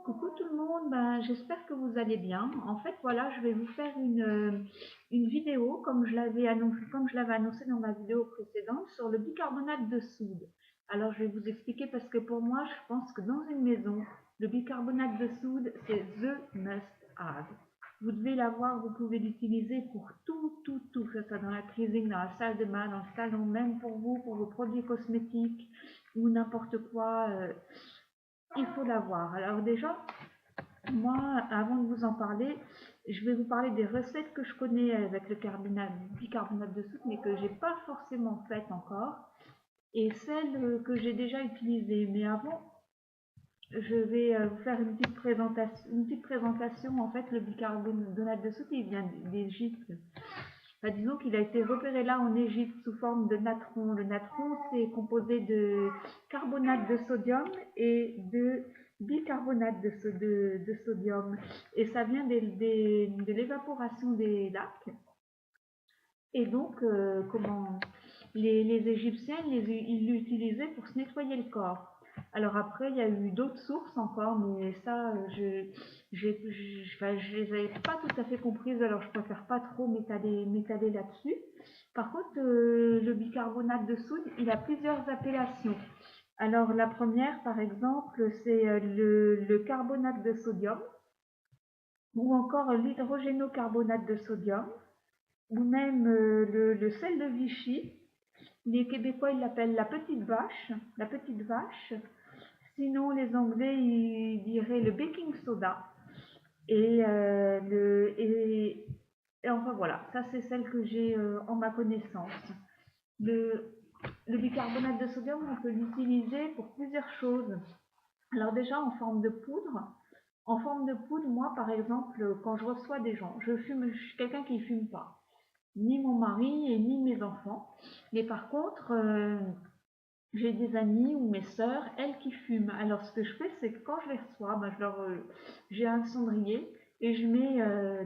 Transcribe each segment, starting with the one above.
Coucou tout le monde, j'espère que vous allez bien. En fait, voilà, je vais vous faire une vidéo comme je l'avais annoncé dans ma vidéo précédente sur le bicarbonate de soude. Alors, je vais vous expliquer parce que pour moi, je pense que dans une maison, le bicarbonate de soude, c'est the must have. Vous devez l'avoir, vous pouvez l'utiliser pour tout, que ce soit dans la cuisine, dans la salle de bain, dans le salon, même pour vous, pour vos produits cosmétiques ou n'importe quoi. Il faut l'avoir. Alors déjà, moi, avant de vous en parler, je vais vous parler des recettes que je connais avec le bicarbonate de soude, mais que j'ai pas forcément faites encore, et celles que j'ai déjà utilisées. Mais avant, je vais vous faire une petite présentation. Une petite présentation. En fait, le bicarbonate de soude, il vient d'Égypte. Enfin, disons qu'il a été repéré là en Égypte sous forme de natron. Le natron, c'est composé de carbonate de sodium et de bicarbonate de sodium. Et ça vient de l'évaporation des lacs. Et donc, les Égyptiens, ils l'utilisaient pour se nettoyer le corps. Alors après, il y a eu d'autres sources encore, mais ça, je les avais pas tout à fait comprises, alors je préfère pas trop m'étaler là-dessus. Par contre, le bicarbonate de soude, il a plusieurs appellations. Alors la première, par exemple, c'est le carbonate de sodium, ou encore l'hydrogénocarbonate de sodium, ou même le sel de Vichy. Les Québécois, ils l'appellent la petite vache. Sinon, les Anglais, ils diraient le baking soda. Et, et enfin voilà, ça c'est celle que j'ai en ma connaissance. Le, le bicarbonate de sodium, on peut l'utiliser pour plusieurs choses. Alors déjà en forme de poudre. En forme de poudre, moi par exemple, quand je reçois des gens, je suis quelqu'un qui ne fume pas, ni mon mari et ni mes enfants. Mais par contre, j'ai des amis ou mes sœurs, elles qui fument. Alors ce que je fais, c'est que quand je les reçois, j'ai un cendrier et je mets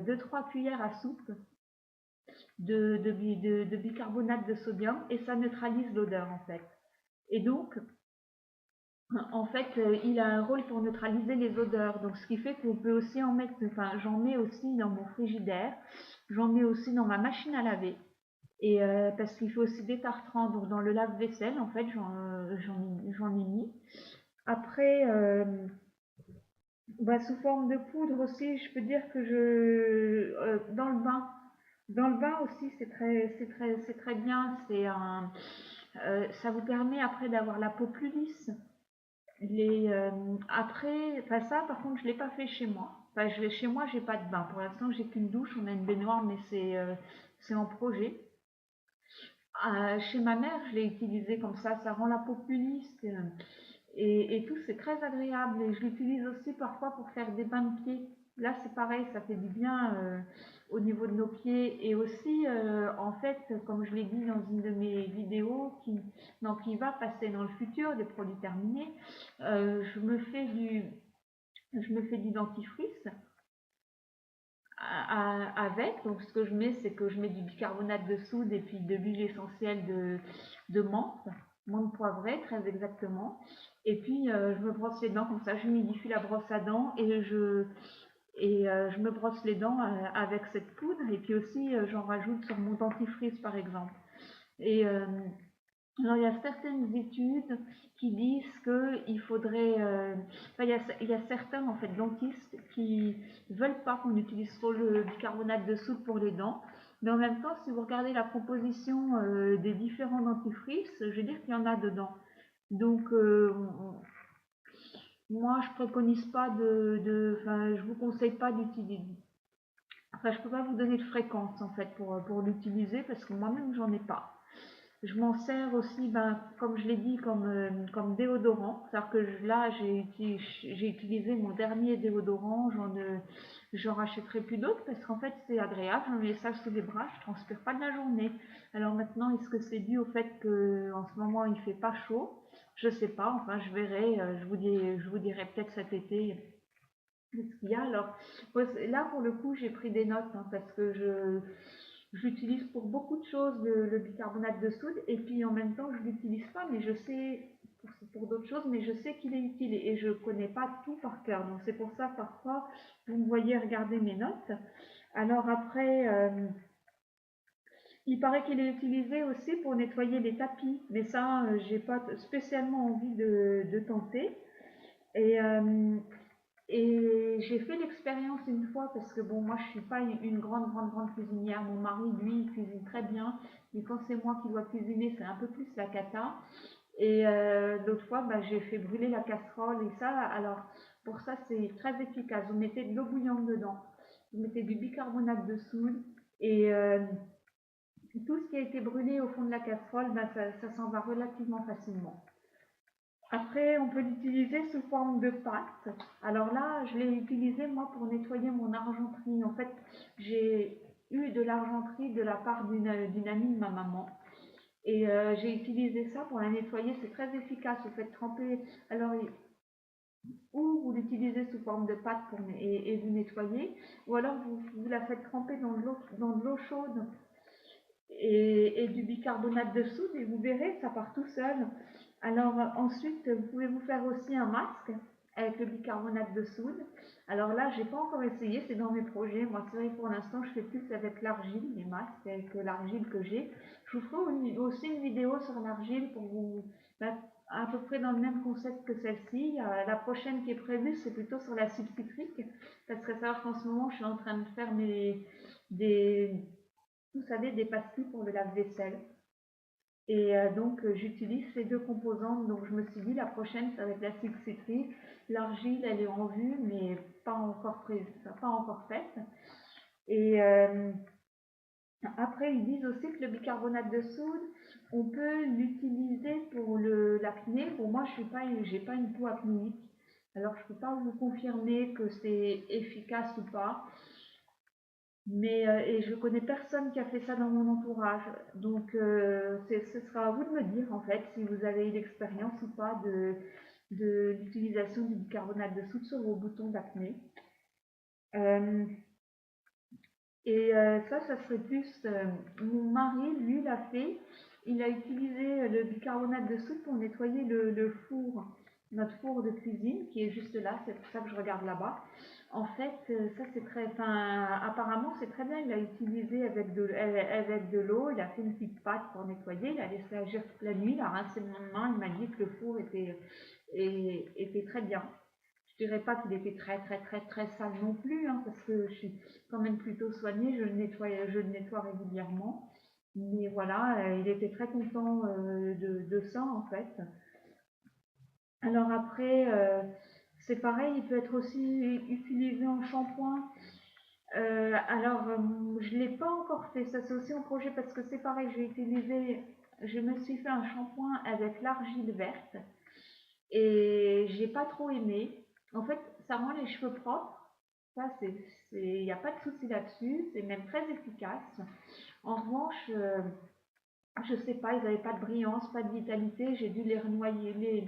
2-3 cuillères à soupe de bicarbonate de sodium et ça neutralise l'odeur en fait. Et donc, en fait, il a un rôle pour neutraliser les odeurs. Donc, ce qui fait qu'on peut aussi en mettre, enfin, j'en mets aussi dans mon frigidaire, j'en mets aussi dans ma machine à laver. Et parce qu'il faut aussi des tartrans, donc dans le lave-vaisselle, en fait, j'en ai mis. Après, sous forme de poudre aussi, je peux dire que dans le bain aussi, c'est très bien. Ça vous permet après d'avoir la peau plus lisse. Après, enfin ça, par contre, je l'ai pas fait chez moi. Enfin, chez moi, j'ai pas de bain. Pour l'instant, j'ai qu'une douche. On a une baignoire, mais c'est en projet. Chez ma mère, je l'ai utilisé comme ça rend la peau plus lisse et tout, c'est très agréable. Et je l'utilise aussi parfois pour faire des bains de pieds. Là, c'est pareil, ça fait du bien au niveau de nos pieds. Et aussi, en fait, comme je l'ai dit dans une de mes vidéos qui va passer dans le futur, des produits terminés, je me fais du dentifrice avec. Donc, ce que je mets, c'est que je mets du bicarbonate de soude et puis de l'huile essentielle de menthe poivrée, très exactement. Et puis, je me brosse les dents comme ça, je humidifie la brosse à dents je me brosse les dents avec cette poudre. Et puis aussi, j'en rajoute sur mon dentifrice, par exemple. Et alors, il y a certaines études qui disent qu'il faudrait. Enfin, il y a certains en fait, dentistes qui ne veulent pas qu'on utilise trop le bicarbonate de soude pour les dents. Mais en même temps, si vous regardez la composition des différents dentifrices, je veux dire qu'il y en a dedans. Donc, moi, je préconise pas enfin, je vous conseille pas d'utiliser. Enfin, je peux pas vous donner de fréquence en fait pour l'utiliser parce que moi-même, j'en ai pas. Je m'en sers aussi, comme je l'ai dit, comme déodorant. C'est-à-dire que là, j'ai utilisé mon dernier déodorant. J'en rachèterai plus d'autres parce qu'en fait, c'est agréable. J'en mets ça sous les bras, je ne transpire pas de la journée. Alors maintenant, est-ce que c'est dû au fait qu'en ce moment, il fait pas chaud? Je sais pas. Enfin, je verrai. Je vous dirai peut-être cet été ce qu'il y a. Alors, là, pour le coup, j'ai pris des notes parce que j'utilise pour beaucoup de choses le bicarbonate de soude et puis en même temps je l'utilise pas mais je sais pour d'autres choses, mais je sais qu'il est utile et je ne connais pas tout par cœur. Donc c'est pour ça parfois vous me voyez regarder mes notes. Alors après, il paraît qu'il est utilisé aussi pour nettoyer les tapis, mais ça, j'ai pas spécialement envie de tenter. Et, et j'ai fait l'expérience une fois parce que bon, moi je suis pas une grande cuisinière. Mon mari, lui, il cuisine très bien, mais quand c'est moi qui dois cuisiner, c'est un peu plus la cata. Et l'autre fois, bah, j'ai fait brûler la casserole et ça, alors pour ça, c'est très efficace. Vous mettez de l'eau bouillante dedans, vous mettez du bicarbonate de soude et tout ce qui a été brûlé au fond de la casserole, bah, ça s'en va relativement facilement. Après, on peut l'utiliser sous forme de pâte. Alors là, je l'ai utilisé moi pour nettoyer mon argenterie. En fait, j'ai eu de l'argenterie de la part d'une amie de ma maman. Et j'ai utilisé ça pour la nettoyer, c'est très efficace. Vous faites tremper, alors ou vous l'utilisez sous forme de pâte et vous nettoyez, ou alors vous la faites tremper dans de l'eau chaude et du bicarbonate de soude et vous verrez, ça part tout seul. Alors ensuite, vous pouvez vous faire aussi un masque avec le bicarbonate de soude. Alors là, j'ai pas encore essayé, c'est dans mes projets. Moi, c'est vrai que pour l'instant, je fais plus avec l'argile, les masques, avec l'argile que j'ai. Je vous ferai aussi une vidéo sur l'argile pour vous mettre à peu près dans le même concept que celle-ci. La prochaine qui est prévue, c'est plutôt sur l'acide citrique. Parce que savoir qu'en ce moment, je suis en train de faire vous savez, des pastilles pour le lave-vaisselle. Et donc, j'utilise ces deux composantes. Donc, je me suis dit, la prochaine, ça va être l'acide citrique. L'argile, elle est en vue, mais pas encore faite. Et après, ils disent aussi que le bicarbonate de soude, on peut l'utiliser pour l'acné. Bon, moi, j'ai pas une peau acnéique. Alors, je peux pas vous confirmer que c'est efficace ou pas. Mais et je connais personne qui a fait ça dans mon entourage. Donc, ce sera à vous de me dire, en fait, si vous avez eu l'expérience ou pas de l'utilisation du bicarbonate de soude sur vos boutons d'acné. Et ça serait plus... mon mari, lui, l'a fait. Il a utilisé le bicarbonate de soude pour nettoyer le four, notre four de cuisine, qui est juste là, c'est pour ça que je regarde là-bas. En fait, ça c'est très... Enfin, apparemment, c'est très bien. Il l'a utilisé avec de l'eau, il a fait une petite pâte pour nettoyer, il a laissé agir toute la nuit, il a rincé le lendemain, il m'a dit que le four était très bien. Je dirais pas qu'il était très sale non plus, hein, parce que je suis quand même plutôt soignée, je le nettoie régulièrement. Mais voilà, il était très content de ça en fait. Alors après, c'est pareil, il peut être aussi utilisé en shampoing. Je ne l'ai pas encore fait, ça c'est aussi en projet parce que c'est pareil, je me suis fait un shampoing avec l'argile verte et j'ai pas trop aimé. En fait, ça rend les cheveux propres. Ça, il n'y a pas de souci là-dessus. C'est même très efficace. En revanche, je sais pas, ils n'avaient pas de brillance, pas de vitalité. J'ai dû les relaver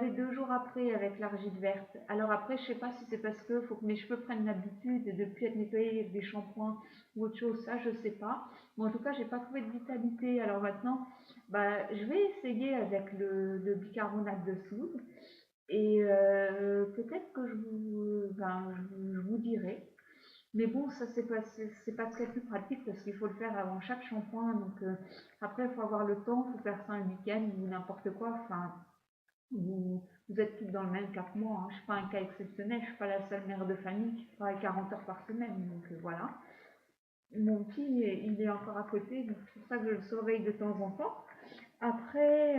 2 jours après avec l'argile verte. Alors après, je sais pas si c'est parce que faut que mes cheveux prennent l'habitude de plus être nettoyés avec des shampoings ou autre chose. Ça, je sais pas. Mais en tout cas, j'ai pas trouvé de vitalité. Alors maintenant, bah, je vais essayer avec le bicarbonate de soude. Et peut-être que je vous dirai. Mais bon, ça c'est pas ce qu'il y a de plus pratique parce qu'il faut le faire avant chaque shampoing. Donc après, il faut avoir le temps, il faut faire ça un week-end ou n'importe quoi. Enfin, vous êtes toutes dans le même cas que moi. Hein. Je ne suis pas un cas exceptionnel, je ne suis pas la seule mère de famille qui travaille 40 heures par semaine. Donc voilà. Mon petit, il est encore à côté, donc c'est pour ça que je le surveille de temps en temps. Après,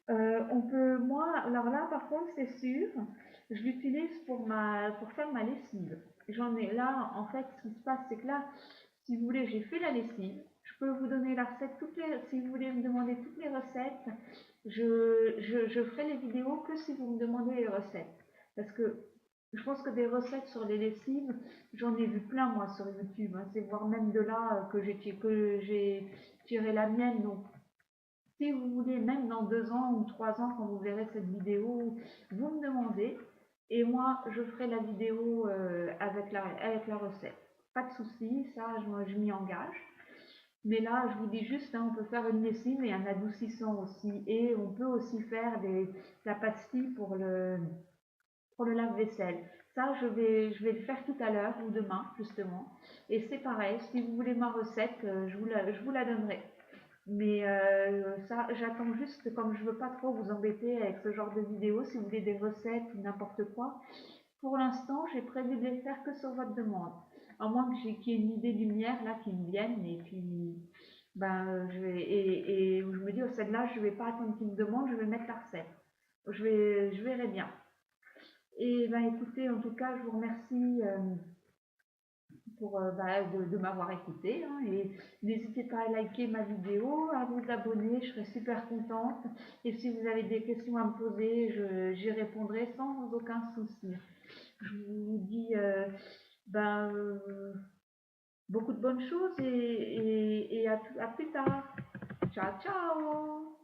alors là, par contre, c'est sûr, je l'utilise pour faire ma lessive. J'en ai là, en fait, ce qui se passe, c'est que là, si vous voulez, j'ai fait la lessive. Je peux vous donner la recette, si vous voulez me demander toutes les recettes, je ferai les vidéos que si vous me demandez les recettes. Parce que je pense que des recettes sur les lessives, j'en ai vu plein, moi, sur YouTube. Hein. C'est voire même de là que j'ai tiré la mienne. Donc, si vous voulez, même dans 2 ans ou 3 ans, quand vous verrez cette vidéo, vous me demandez. Et moi, je ferai la vidéo avec la recette. Pas de souci, ça, je m'y engage. Mais là, je vous dis juste, hein, on peut faire une lessive et un adoucissant aussi. Et on peut aussi faire la pastille pour le lave-vaisselle. Ça, je vais le faire tout à l'heure ou demain, justement. Et c'est pareil, si vous voulez ma recette, je vous la donnerai. Mais ça, j'attends juste, comme je veux pas trop vous embêter avec ce genre de vidéos, si vous voulez des recettes ou n'importe quoi. Pour l'instant, j'ai prévu de les faire que sur votre demande. À moins qu'il y ait une idée lumière là qui me vienne, et puis et je me dis, oh, celle-là, je vais pas attendre qu'il me demande, je vais mettre la recette. Je verrai bien. Et ben écoutez, en tout cas, je vous remercie de m'avoir écouté, hein, et n'hésitez pas à liker ma vidéo, à vous abonner, je serai super contente. Et si vous avez des questions à me poser, j'y répondrai sans aucun souci. Je vous dis ben, beaucoup de bonnes choses et à plus tard. Ciao, ciao!